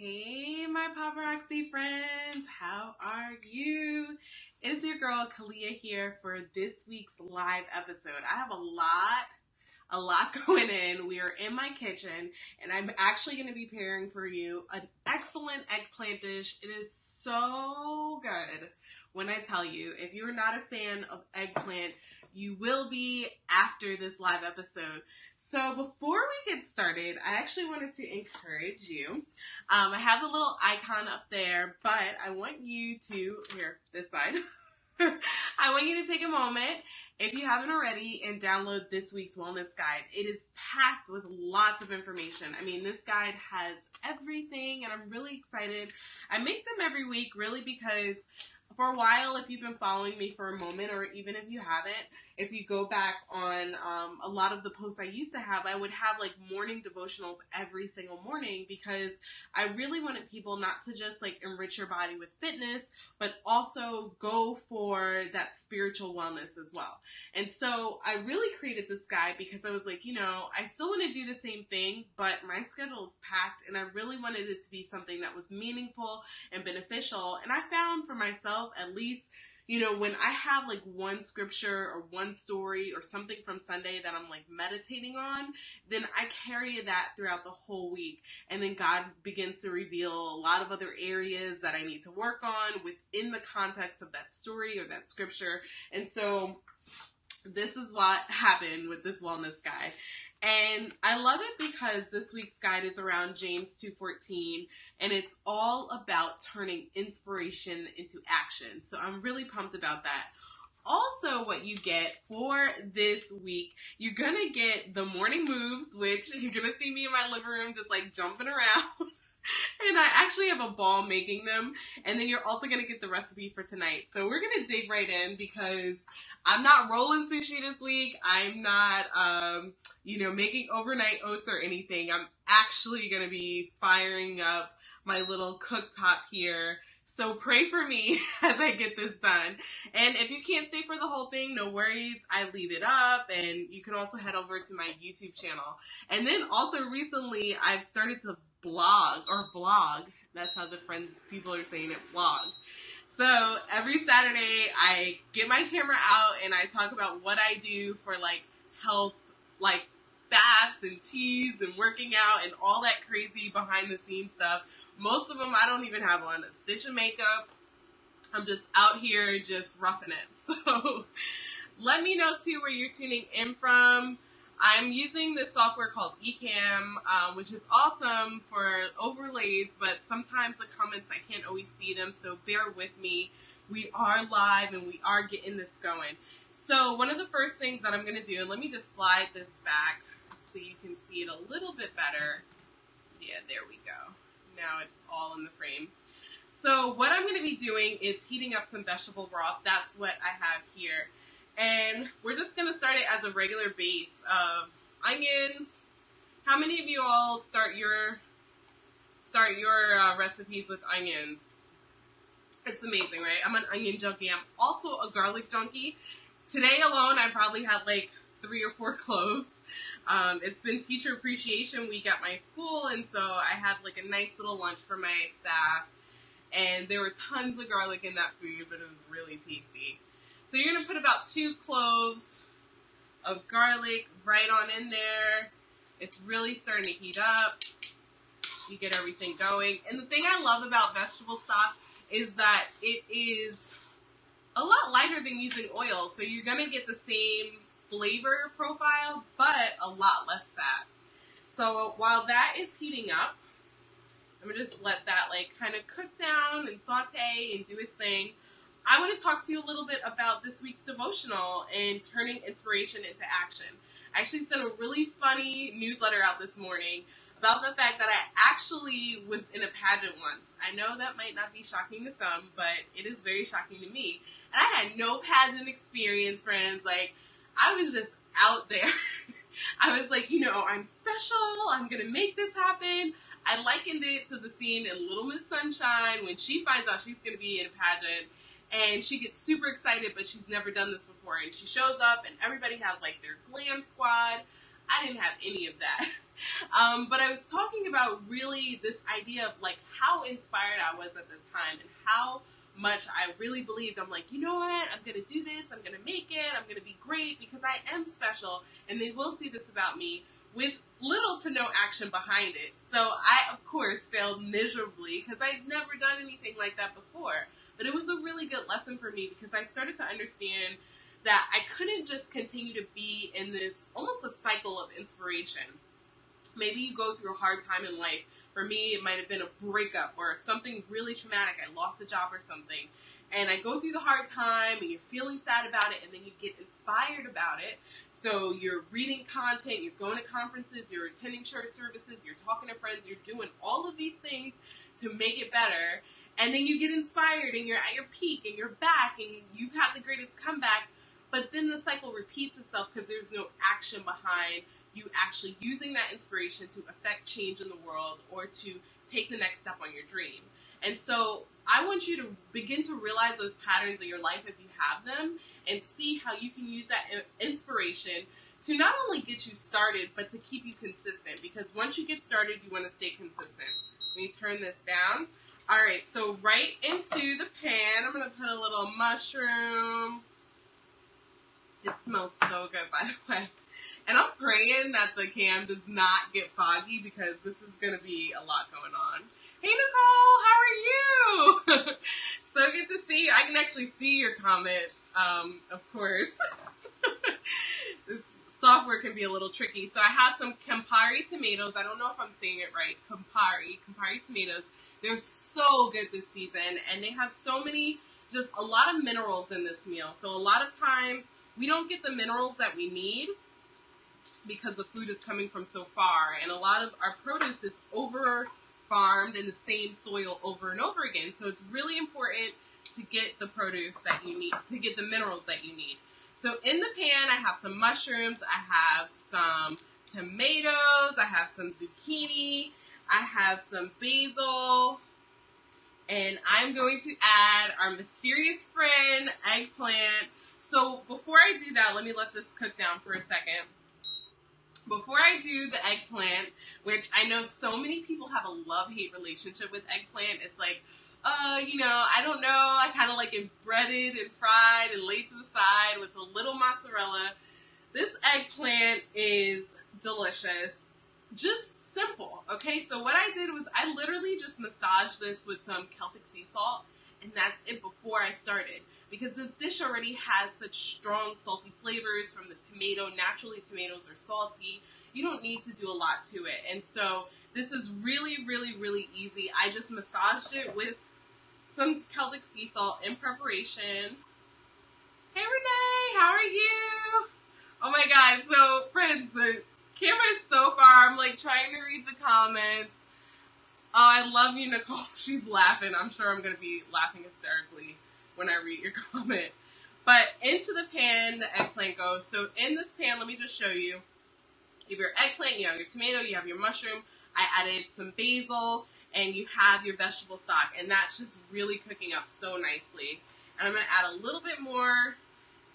Hey, my paparazzi friends, how are you? It's your girl Kalia here for this week's live episode. I have a lot going in. We are in my kitchen, and I'm actually going to be pairing for you an excellent eggplant dish. It is so good. When I tell you, if you're not a fan of eggplant, you will be after this live episode. So before we get started, I actually wanted to encourage you. I have a little icon up there, but I want you to, here, this side. I want you to take a moment, if you haven't already, and download this week's wellness guide. It is packed with lots of information. I mean, this guide has everything, and I'm really excited. I make them every week, really, because for a while, if you've been following me for a moment, or even if you haven't, if you go back on a lot of the posts I used to have, I would have like morning devotionals every single morning because I really wanted people not to just like enrich your body with fitness, but also go for that spiritual wellness as well. And so I really created this guide because I was like, I still want to do the same thing, but my schedule is packed and I really wanted it to be something that was meaningful and beneficial. And I found for myself, at least, when I have like one scripture or one story or something from Sunday that I'm like meditating on, then I carry that throughout the whole week. And then God begins to reveal a lot of other areas that I need to work on within the context of that story or that scripture. And so this is what happened with this wellness guide. And I love it because this week's guide is around James 2:14, and it's all about turning inspiration into action. So I'm really pumped about that. Also, what you get for this week, you're going to get the morning moves, which you're going to see me in my living room just like jumping around. And I actually have a ball making them. And then you're also going to get the recipe for tonight. So we're going to dig right in because I'm not rolling sushi this week. I'm not, making overnight oats or anything. I'm actually going to be firing up my little cooktop here. So pray for me as I get this done. And if you can't stay for the whole thing, no worries. I leave it up. And you can also head over to my YouTube channel. And then also recently, I've started to vlog. That's how the people are saying it, vlog. So every Saturday, I get my camera out and I talk about what I do for like health, like baths and teas and working out and all that crazy behind the scenes stuff. Most of them I don't even have on a stitch of makeup. I'm just out here just roughing it. So let me know too where you're tuning in from. I'm using this software called Eggplant, which is awesome for overlays, but sometimes the comments I can't always see them, so bear with me. We are live and we are getting this going. So one of the first things that I'm going to do, and let me just slide this back so you can see it a little bit better. Yeah, there we go. Now it's all in the frame. So what I'm going to be doing is heating up some vegetable broth. That's what I have here. And we're just going to start it as a regular base of onions. How many of you all start your recipes with onions? It's amazing, right? I'm an onion junkie. I'm also a garlic junkie. Today alone, I probably had like 3 or 4 cloves. It's been Teacher Appreciation Week at my school, and so I had like a nice little lunch for my staff. And there were tons of garlic in that food, but it was really tasty. So you're going to put about 2 cloves of garlic right on in there. It's really starting to heat up. You get everything going. And the thing I love about vegetable stock is that it is a lot lighter than using oil. So you're going to get the same flavor profile, but a lot less fat. So while that is heating up, I'm going to just let that like kind of cook down and saute and do its thing. I want to talk to you a little bit about this week's devotional and turning inspiration into action. I actually sent a really funny newsletter out this morning about the fact that I actually was in a pageant once. I know that might not be shocking to some, but it is very shocking to me. And I had no pageant experience, friends. Like, I was just out there. I was like, I'm special. I'm going to make this happen. I likened it to the scene in Little Miss Sunshine when she finds out she's going to be in a pageant. And she gets super excited, but she's never done this before. And she shows up, and everybody has, like, their glam squad. I didn't have any of that. But I was talking about really this idea of like how inspired I was at the time and how much I really believed. I'm like, you know what? I'm going to do this. I'm going to make it. I'm going to be great because I am special and they will see this about me, with little to no action behind it. So I, of course, failed miserably because I'd never done anything like that before. But it was a really good lesson for me because I started to understand that I couldn't just continue to be in this almost a cycle of inspiration. Maybe you go through a hard time in life. For me, it might have been a breakup or something really traumatic. I lost a job or something. And I go through the hard time and you're feeling sad about it and then you get inspired about it. So you're reading content, you're going to conferences, you're attending church services, you're talking to friends, you're doing all of these things to make it better. And then you get inspired and you're at your peak and you're back and you've had the greatest comeback. But then the cycle repeats itself because there's no action behind you actually using that inspiration to affect change in the world or to take the next step on your dream. And so I want you to begin to realize those patterns in your life if you have them and see how you can use that inspiration to not only get you started, but to keep you consistent. Because once you get started, you want to stay consistent. Let me turn this down. All right, so right into the pan, I'm going to put a little mushroom. It smells so good, by the way. And I'm praying that the cam does not get foggy because this is going to be a lot going on. Hey, Nicole, how are you? So good to see you. I can actually see your comment, of course. This software can be a little tricky. So I have some Campari tomatoes. I don't know if I'm saying it right. Campari tomatoes. They're so good this season. And they have so many, just a lot of minerals in this meal. So a lot of times we don't get the minerals that we need because the food is coming from so far. And a lot of our produce is over-farmed in the same soil over and over again. So it's really important to get the produce that you need, to get the minerals that you need. So in the pan, I have some mushrooms, I have some tomatoes, I have some zucchini, I have some basil, and I'm going to add our mysterious friend, eggplant. So before I do that, let me let this cook down for a second. Before I do the eggplant, which I know so many people have a love-hate relationship with eggplant, it's like, I don't know, I kind of like it breaded and fried and laid to the side with a little mozzarella. This eggplant is delicious. Just simple, okay? So what I did was I literally just massaged this with some Celtic sea salt, and that's it before I started. Because this dish already has such strong salty flavors from the tomato. Naturally, tomatoes are salty. You don't need to do a lot to it. And so this is really, really, really easy. I just massaged it with some Celtic sea salt in preparation. Hey, Renee, how are you? Oh my God. So, friends, the camera is so far. I'm like trying to read the comments. Oh, I love you, Nicole. She's laughing. I'm sure I'm going to be laughing hysterically when I read your comment. But into the pan, the eggplant goes. So in this pan, let me just show you. You have your eggplant, you have your tomato, you have your mushroom. I added some basil, and you have your vegetable stock. And that's just really cooking up so nicely. And I'm going to add a little bit more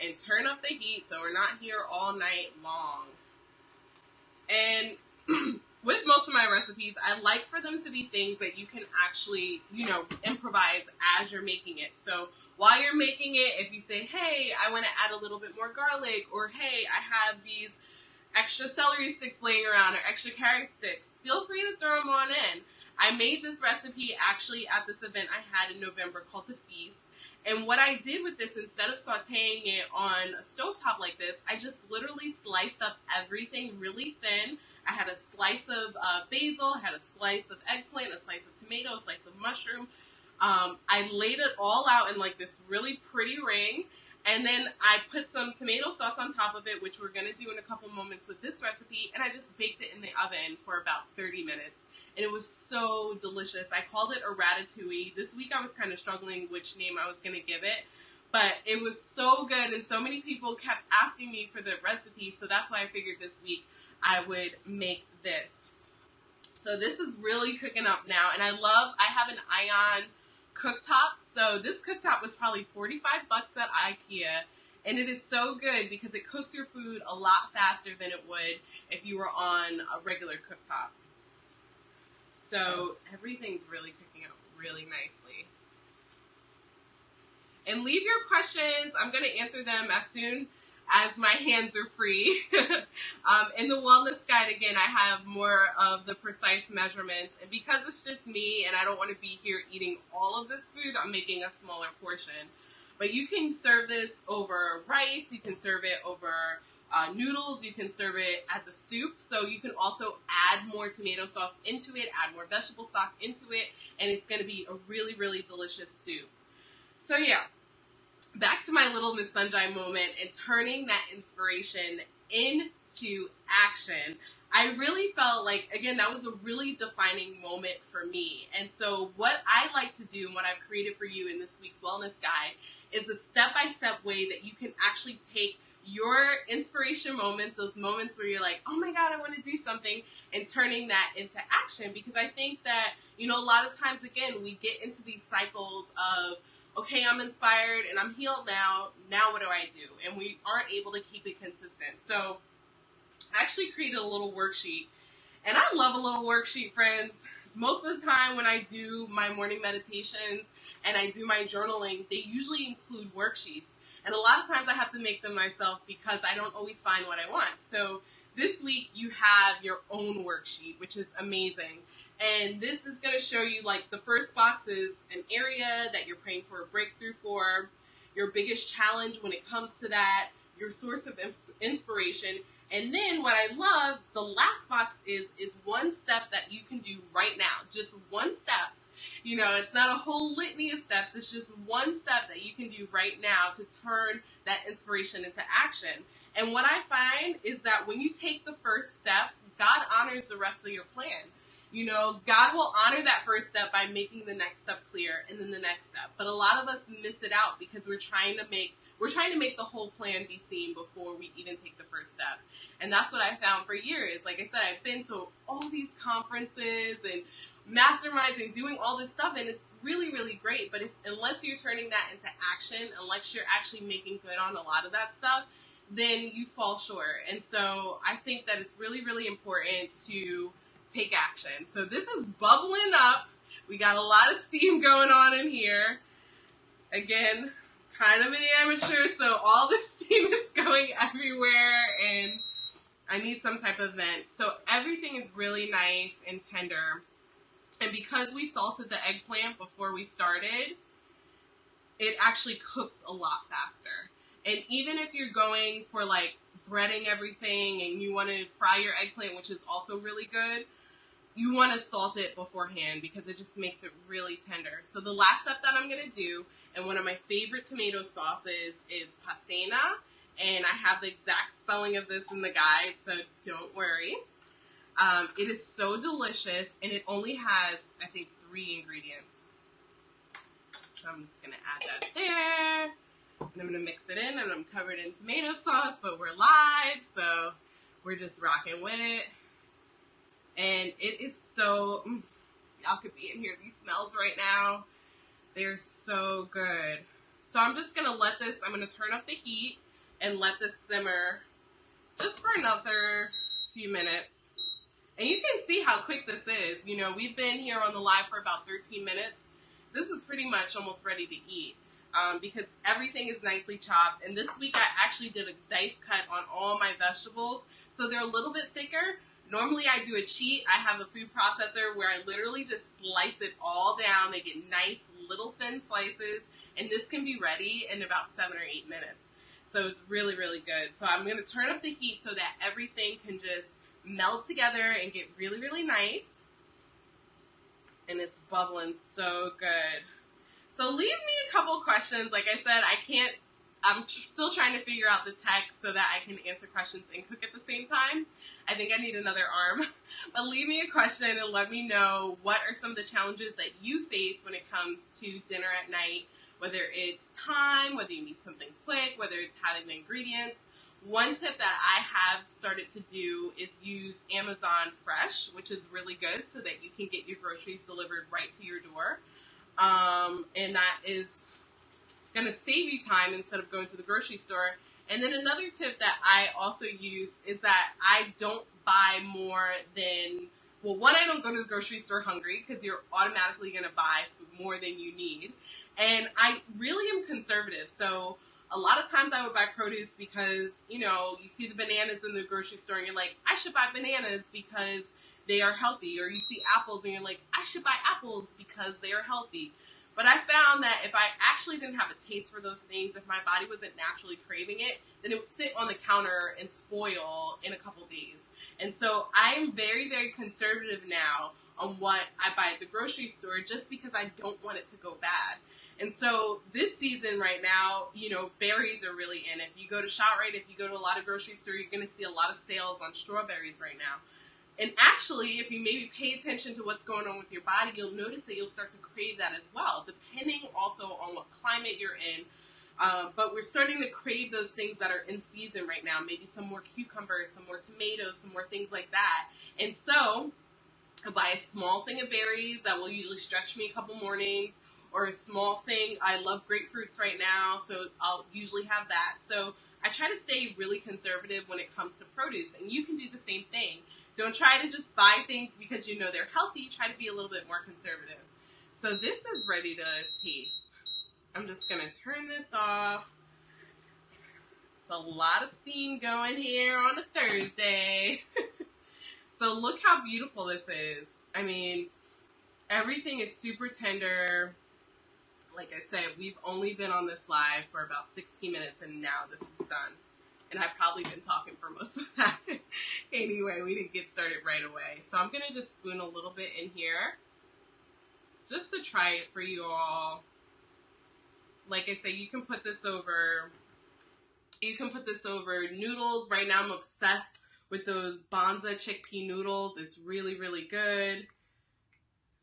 and turn up the heat so we're not here all night long. And with most of my recipes, I like for them to be things that you can actually, improvise as you're making it. So while you're making it, if you say, hey, I want to add a little bit more garlic, or hey, I have these extra celery sticks laying around or extra carrot sticks, feel free to throw them on in. I made this recipe actually at this event I had in November called The Feast. And what I did with this, instead of sauteing it on a stovetop like this, I just literally sliced up everything really thin. I had a slice of basil, I had a slice of eggplant, a slice of tomato, a slice of mushroom. I laid it all out in like this really pretty ring. And then I put some tomato sauce on top of it, which we're going to do in a couple moments with this recipe. And I just baked it in the oven for about 30 minutes. And it was so delicious. I called it a ratatouille. This week I was kind of struggling which name I was going to give it. But it was so good. And so many people kept asking me for the recipe. So that's why I figured this week I would make this. So this is really cooking up now. And I have an Ion cooktop. So this cooktop was probably $45 at IKEA. And it is so good because it cooks your food a lot faster than it would if you were on a regular cooktop. So everything's really cooking up really nicely. And leave your questions. I'm going to answer them as soon as my hands are free. In the wellness guide, again, I have more of the precise measurements. And because it's just me and I don't want to be here eating all of this food, I'm making a smaller portion. But you can serve this over rice. You can serve it over noodles. You can serve it as a soup. So you can also add more tomato sauce into it, add more vegetable stock into it, and it's going to be a really, really delicious soup. So yeah, back to my little Miss Sunshine moment and turning that inspiration into action. I really felt like, again, that was a really defining moment for me. And so what I like to do and what I've created for you in this week's wellness guide is a step-by-step way that you can actually take your inspiration moments, those moments where you're like, oh my God, I want to do something, and turning that into action. Because I think that, a lot of times, again, we get into these cycles of, okay, I'm inspired and I'm healed now. Now what do I do? And we aren't able to keep it consistent. So I actually created a little worksheet. And I love a little worksheet, friends. Most of the time when I do my morning meditations and I do my journaling, they usually include worksheets. And a lot of times I have to make them myself because I don't always find what I want. So this week you have your own worksheet, which is amazing. And this is going to show you, like, the first box is an area that you're praying for a breakthrough for, your biggest challenge when it comes to that, your source of inspiration. And then what I love, the last box is one step that you can do right now. Just one step. It's not a whole litany of steps. It's just one step that you can do right now to turn that inspiration into action. And what I find is that when you take the first step, God honors the rest of your plan. God will honor that first step by making the next step clear and then the next step. But a lot of us miss it out because we're trying to make the whole plan be seen before we even take the first step. And that's what I found for years. Like I said, I've been to all these conferences and masterminds and doing all this stuff, and it's really, really great. But unless you're turning that into action, unless you're actually making good on a lot of that stuff, then you fall short. And so I think that it's really, really important to take action. So this is bubbling up. We got a lot of steam going on in here. Again, kind of an amateur, so all the steam is going everywhere, and I need some type of vent. So everything is really nice and tender. And because we salted the eggplant before we started, it actually cooks a lot faster. And even if you're going for like breading everything and you want to fry your eggplant, which is also really good, you want to salt it beforehand because it just makes it really tender. So the last step that I'm going to do, and one of my favorite tomato sauces, is pasena. And I have the exact spelling of this in the guide, so don't worry. It is so delicious, and it only has, I think, 3 ingredients. So I'm just going to add that there. And I'm going to mix it in, and I'm covered in tomato sauce, but we're live, so we're just rocking with it. And it is so, y'all could be in here, these smells right now. They're so good. So I'm just going to I'm going to turn up the heat and let this simmer just for another few minutes. And you can see how quick this is. We've been here on the live for about 13 minutes. This is pretty much almost ready to eat because everything is nicely chopped. And this week I actually did a dice cut on all my vegetables, so they're a little bit thicker. Normally I do a cheat. I have a food processor where I literally just slice it all down. They get nice little thin slices, and this can be ready in about 7 or 8 minutes. So it's really, really good. So I'm going to turn up the heat so that everything can just melt together and get really, really nice. And it's bubbling so good. So leave me a couple questions. Like I said, I'm still trying to figure out the text so that I can answer questions and cook at the same time. I think I need another arm. But leave me a question and let me know what are some of the challenges that you face when it comes to dinner at night, whether it's time, whether you need something quick, whether it's having the ingredients. One tip that I have started to do is use Amazon Fresh, which is really good so that you can get your groceries delivered right to your door. And that is going to save you time instead of going to the grocery store. And then another tip that I also use is that I don't buy more than, well, one, I don't go to the grocery store hungry because you're automatically going to buy more than you need. And I really am conservative. So a lot of times I would buy produce because, you know, you see the bananas in the grocery store and you're like, I should buy bananas because they are healthy. Or you see apples and you're like, I should buy apples because they are healthy. But I found that if I actually didn't have a taste for those things, if my body wasn't naturally craving it, then it would sit on the counter and spoil in a couple days. And so I'm very, very conservative now on what I buy at the grocery store just because I don't want it to go bad. And so this season right now, you know, berries are really in. If you go to ShopRite, if you go to a lot of grocery stores, you're going to see a lot of sales on strawberries right now. And actually, if you maybe pay attention to what's going on with your body, you'll notice that you'll start to crave that as well, depending also on what climate you're in. But we're starting to crave those things that are in season right now. Maybe some more cucumbers, some more tomatoes, some more things like that. And so I'll buy a small thing of berries that will usually stretch me a couple mornings, or a small thing. I love grapefruits right now, so I'll usually have that. So I try to stay really conservative when it comes to produce, and you can do the same thing. Don't try to just buy things because you know they're healthy. Try to be a little bit more conservative. So this is ready to taste. I'm just going to turn this off. It's a lot of steam going here on a Thursday. So look how beautiful this is. I mean, everything is super tender. Like I said, we've only been on this live for about 16 minutes and now this is done. And I've probably been talking for most of that. Anyway, we didn't get started right away. So I'm going to just spoon a little bit in here just to try it for you all. Like I say, you can put this over noodles. Right now I'm obsessed with those Banza chickpea noodles. It's really, really good.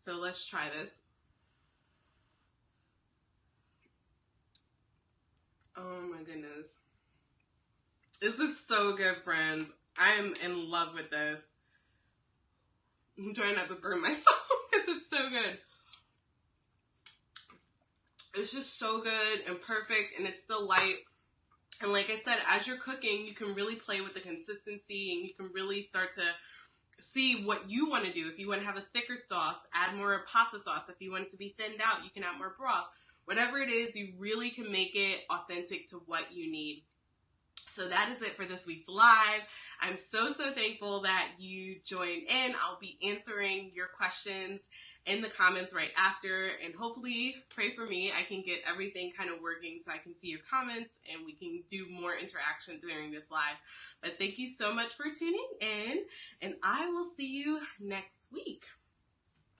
So let's try this. Oh my goodness. This is so good, friends. I am in love with this. I'm trying not to burn myself because it's so good. It's just so good and perfect, and it's still light. And like I said, as you're cooking, you can really play with the consistency, and you can really start to see what you want to do. If you want to have a thicker sauce, add more pasta sauce. If you want it to be thinned out, you can add more broth. Whatever it is, you really can make it authentic to what you need. So that is it for this week's live. I'm so thankful that you joined in. I'll be answering your questions in the comments right after, and hopefully, pray for me, I can get everything kind of working so I can see your comments and we can do more interaction during this live. But thank you so much for tuning in, and I will see you next week.